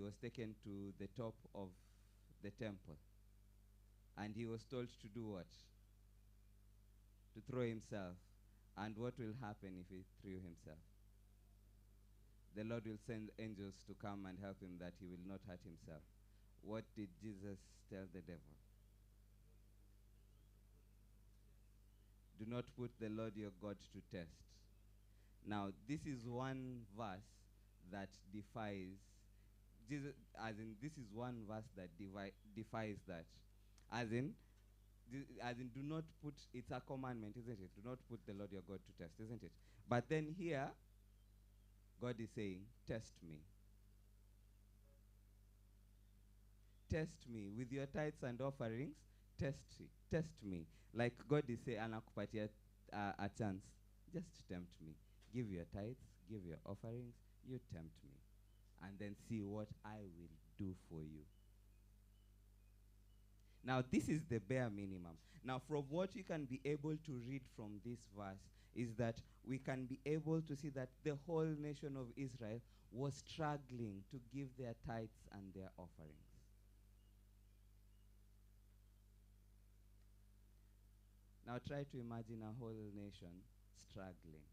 was taken to the top of the temple. And he was told to do what? To throw himself. And what will happen if he threw himself? The Lord will send angels to come and help him that he will not hurt himself. What did Jesus tell the devil? Do not put the Lord your God to test. Now, this is one verse that defies Jesus, as in this is one verse that defies that. As in, do not put, it's a commandment, isn't it? Do not put the Lord your God to test, isn't it? But then here, God is saying, test me. Test me with your tithes and offerings. Test me. Like God is saying, anakupatia a chance. Just tempt me. Give your tithes, give your offerings, you tempt me. And then see what I will do for you. Now, this is the bare minimum. Now, from what we can be able to read from this verse is that we can be able to see that the whole nation of Israel was struggling to give their tithes and their offerings. Now, try to imagine a whole nation struggling,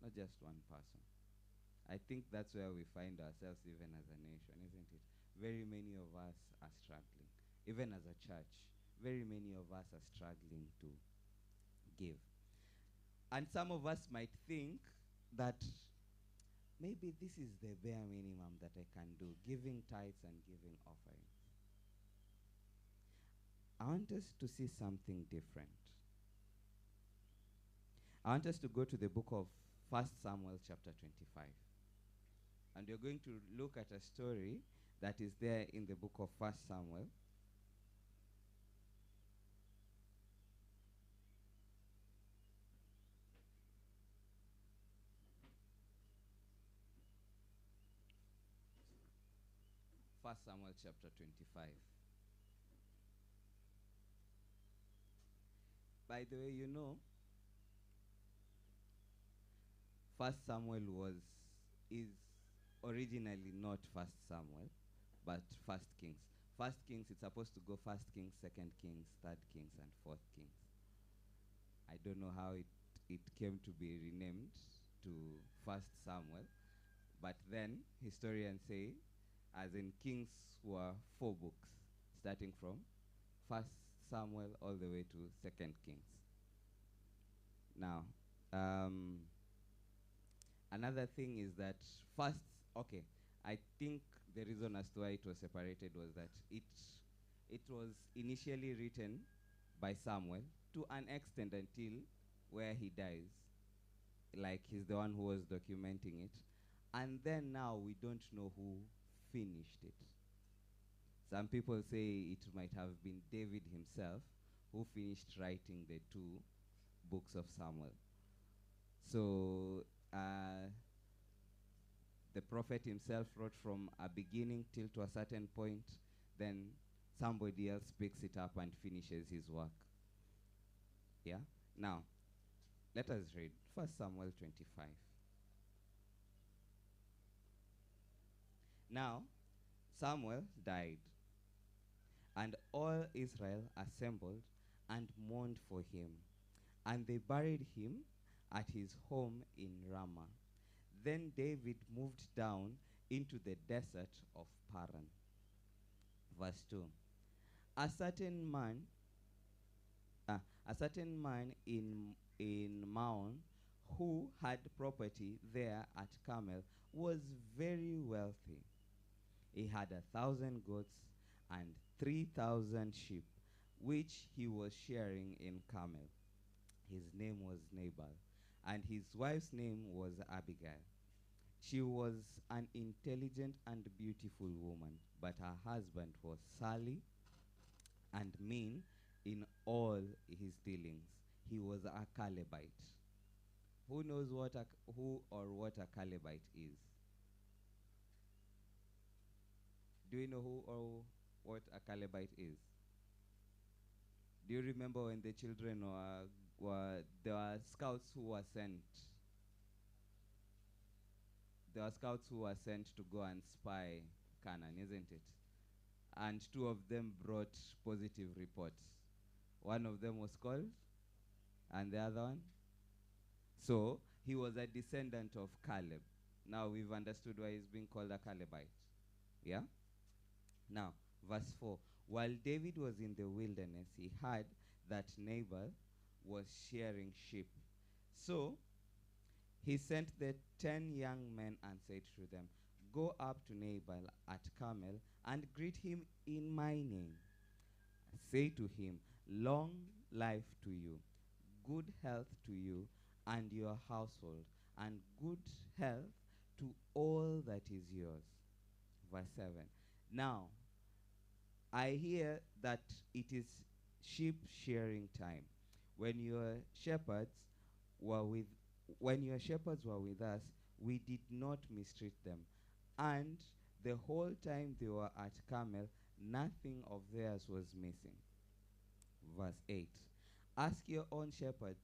not just one person. I think that's where we find ourselves even as a nation, isn't it? Very many of us are struggling. Even as a church, very many of us are struggling to give. And some of us might think that maybe this is the bare minimum that I can do, giving tithes and giving offerings. I want us to see something different. I want us to go to the book of 1 Samuel chapter 25. And we're going to look at a story that is there in the book of 1 Samuel. First Samuel chapter 25. By the way, you know, First Samuel is originally not First Samuel, but First Kings. First Kings, it's supposed to go First Kings, Second Kings, Third Kings, and Fourth Kings. I don't know how it came to be renamed to First Samuel, but then historians say, as in Kings were 4 books, starting from First Samuel all the way to Second Kings. Now, another thing is that I think the reason as to why it was separated was that it was initially written by Samuel to an extent until where he dies. Like he's the one who was documenting it. And then now we don't know who finished it. Some people say it might have been David himself who finished writing the 2 books of Samuel. So the prophet himself wrote from a beginning till to a certain point, then somebody else picks it up and finishes his work. Yeah? Now, let us read 1 Samuel 25. Now, Samuel died, and all Israel assembled and mourned for him, and they buried him at his home in Ramah. Then David moved down into the desert of Paran. Verse 2. A certain man in Maon, who had property there at Carmel, was very wealthy. He had 1,000 goats and 3,000 sheep, which he was sharing in Carmel. His name was Nabal, and his wife's name was Abigail. She was an intelligent and beautiful woman, but her husband was surly and mean in all his dealings. He was a Calebite. Who knows what a Calebite is? Do you know who or what a Calebite is? Do you remember when the children there were scouts who were sent? There were scouts who were sent to go and spy Canaan, isn't it? And two of them brought positive reports. One of them was called, and the other one? So he was a descendant of Caleb. Now we've understood why he's being called a Calebite. Yeah? Now, verse 4. While David was in the wilderness, he heard that Nabal was shearing sheep. So he sent the 10 young men and said to them, go up to Nabal at Carmel and greet him in my name. Say to him, long life to you, good health to you and your household, and good health to all that is yours. Verse 7. Now, I hear that it is sheep shearing time. When your shepherds were with when your shepherds were with us, we did not mistreat them. And the whole time they were at Carmel, nothing of theirs was missing. Verse 8. Ask your own shepherds,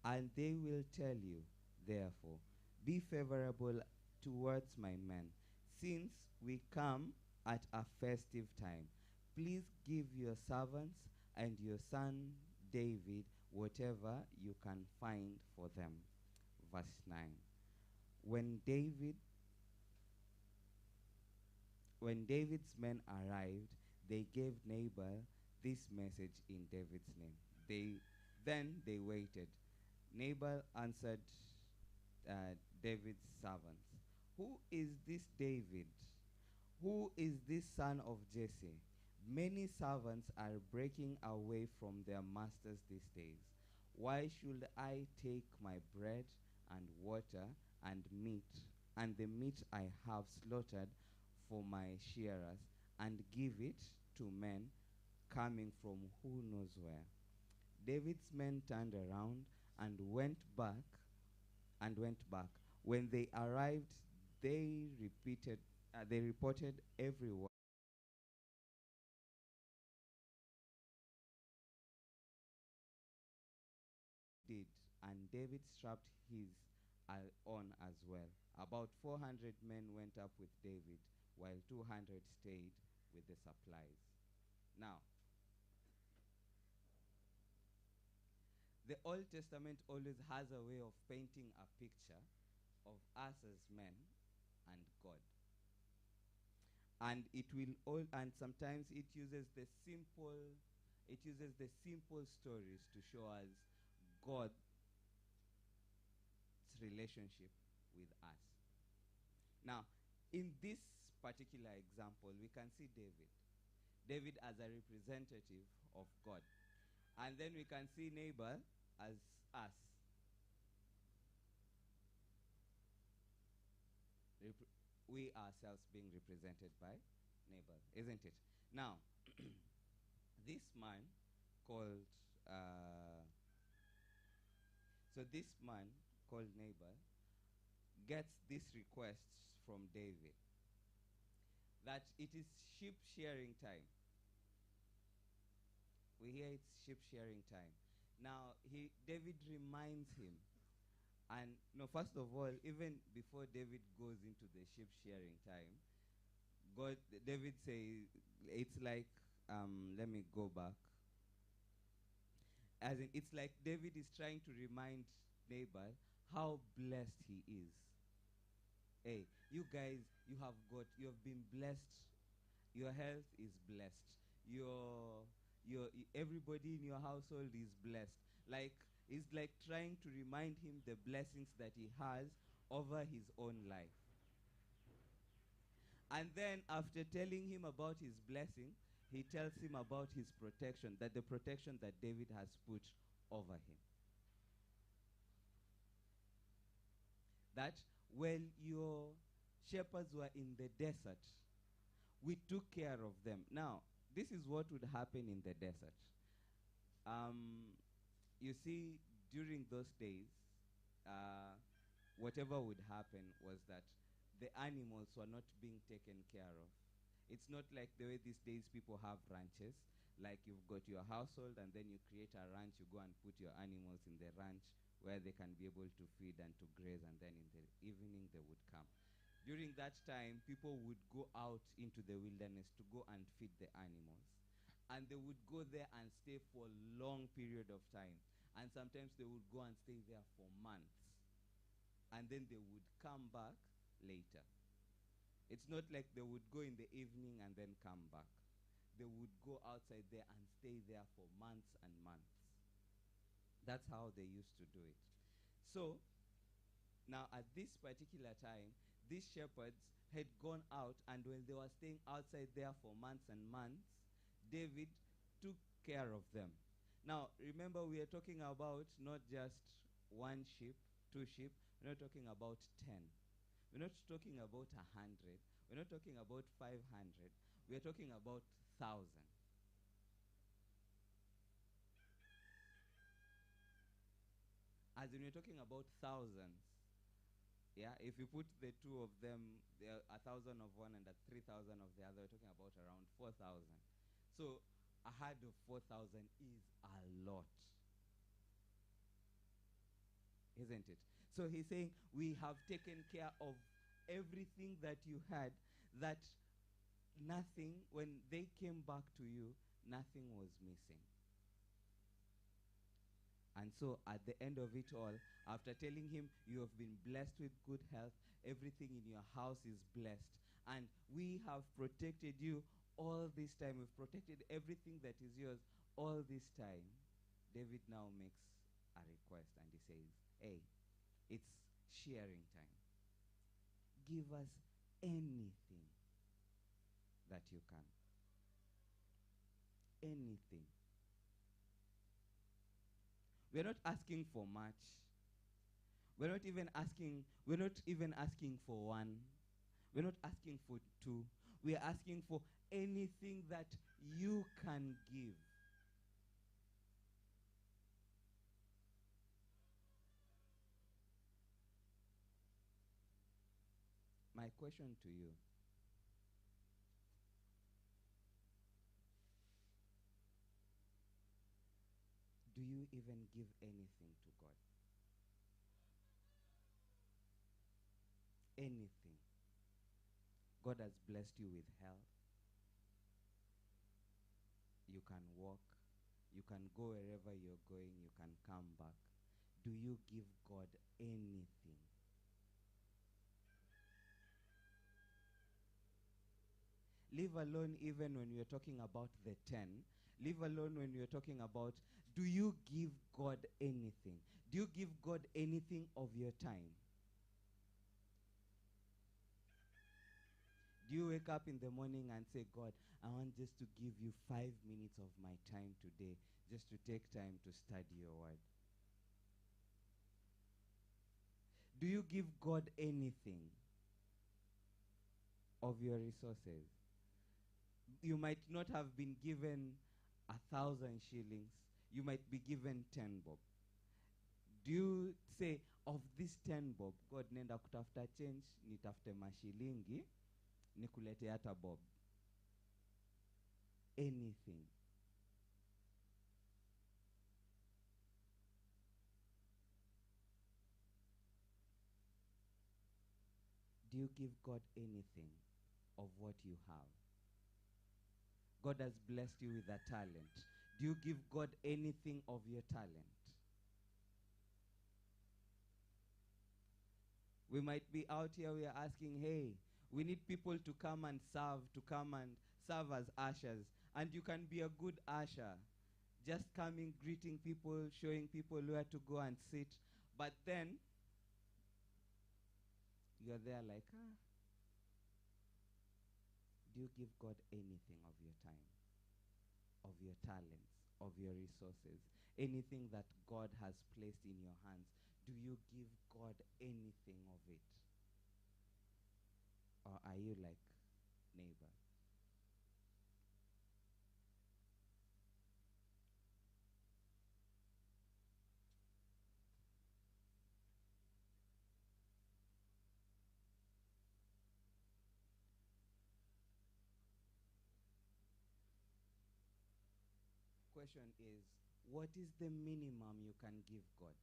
and they will tell you, therefore, be favorable towards my men, since we come at a festive time. Please give your servants and your son David whatever you can find for them. Verse 9. When David's men arrived, they gave Nabal this message in David's name. Then they waited. Nabal answered David's servants, who is this David? Who is this son of Jesse? Many servants are breaking away from their masters these days. Why should I take my bread and water and meat, and the meat I have slaughtered for my shearers, and give it to men coming from who knows where? David's men turned around and went back. When they arrived, they reported everyone did, and David strapped his on as well. About 400 men went up with David, while 200 stayed with the supplies. Now, the Old Testament always has a way of painting a picture of us as men and God. And and sometimes it uses the simple stories to show us God's relationship with us. Now, in this particular example, we can see David as a representative of God. And then we can see Nabal as us. We ourselves being represented by Nabal, isn't it? Now, this man called, this man called Nabal gets this request from David that it is sheep shearing time. We hear it's sheep shearing time. Now, David reminds him, and first of all, even before David goes into the sheep shearing time, David says, it's like, let me go back. As in, it's like David is trying to remind Nabal how blessed he is. Hey, you guys, you have been blessed. Your health is blessed. Everybody in your household is blessed. Like, it's like trying to remind him the blessings that he has over his own life. And then after telling him about his blessing, he tells him about his protection, that the protection that David has put over him. That when your shepherds were in the desert, we took care of them. Now, this is what would happen in the desert. You see, during those days, whatever would happen was that the animals were not being taken care of. It's not like the way these days people have ranches. Like, you've got your household and then you create a ranch, you go and put your animals in the ranch where they can be able to feed and to graze, and then in the evening they would come. During that time, people would go out into the wilderness to go and feed the animals. And they would go there and stay for a long period of time. And sometimes they would go and stay there for months. And then they would come back later. It's not like they would go in the evening and then come back. They would go outside there and stay there for months and months. That's how they used to do it. So, now at this particular time, these shepherds had gone out, and when they were staying outside there for months and months, David took care of them. Now, remember, we are talking about not just one sheep, two sheep. We're not talking about 10. We're not talking about 100. We're not talking about 500. We're talking about 1,000. As in, we're talking about thousands. Yeah, if you put the two of them, there are 1,000 of one and 3,000 of the other, we're talking about around 4,000. So a herd of 4,000 is a lot, isn't it? So he's saying, we have taken care of everything that you had, that nothing, when they came back to you, nothing was missing. And so at the end of it all, after telling him, you have been blessed with good health, everything in your house is blessed, and we have protected you all this time, we've protected everything that is yours all this time, David now makes a request and he says, hey, it's sharing time. Give us anything that you can. Anything. We're not asking for much. We're not even asking for one. We're not asking for two. We're asking for anything that you can give. My question to you, do you even give anything to God? Anything. God has blessed you with health. You can walk. You can go wherever you're going. You can come back. Do you give God anything? Leave alone even when you're talking about the 10. Leave alone when you're talking about, do you give God anything? Do you give God anything of your time? Do you wake up in the morning and say, God, I want just to give you 5 minutes of my time today, just to take time to study your word? Do you give God anything of your resources? You might not have been given 1,000 shillings. You might be given 10 bob. Do you say, of this 10 bob, God, nenda kutafuta change, nitafute mashilingi, nikulete hata bob? Anything. Do you give God anything of what you have? God has blessed you with a talent. Do you give God anything of your talent? We might be out here, we are asking, hey, we need people to come and serve as ushers. And you can be a good usher, just coming, greeting people, showing people where to go and sit. But then, you're there like, do you give God anything of your time, of your talents, of your resources, anything that God has placed in your hands? Do you give God anything of it? Or are you like neighbor? Question is, what is the minimum you can give God?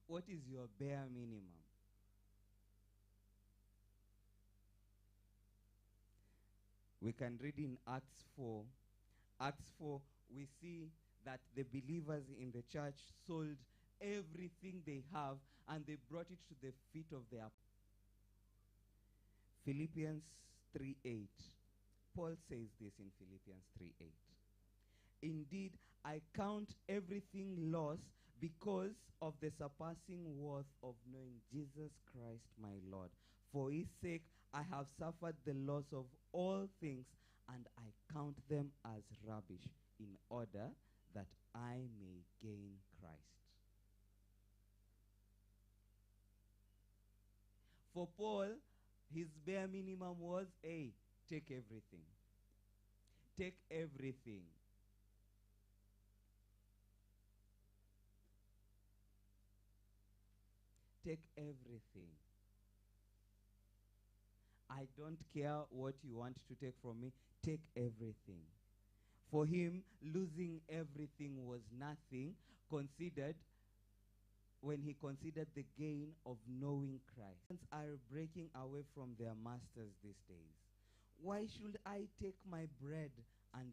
What is your bare minimum? We can read in Acts 4. Acts 4, we see that the believers in the church sold everything they have and they brought it to the feet of their Philippians 3:8. Paul says this in Philippians 3:8. Indeed, I count everything loss because of the surpassing worth of knowing Jesus Christ my Lord. For his sake, I have suffered the loss of all things, and I count them as rubbish in order that I may gain Christ. For Paul, his bare minimum was, hey, take everything. Take everything. Take everything. I don't care what you want to take from me. Take everything. For him, losing everything was nothing considered when he considered the gain of knowing Christ. Are breaking away from their masters these days. Why should I take my bread and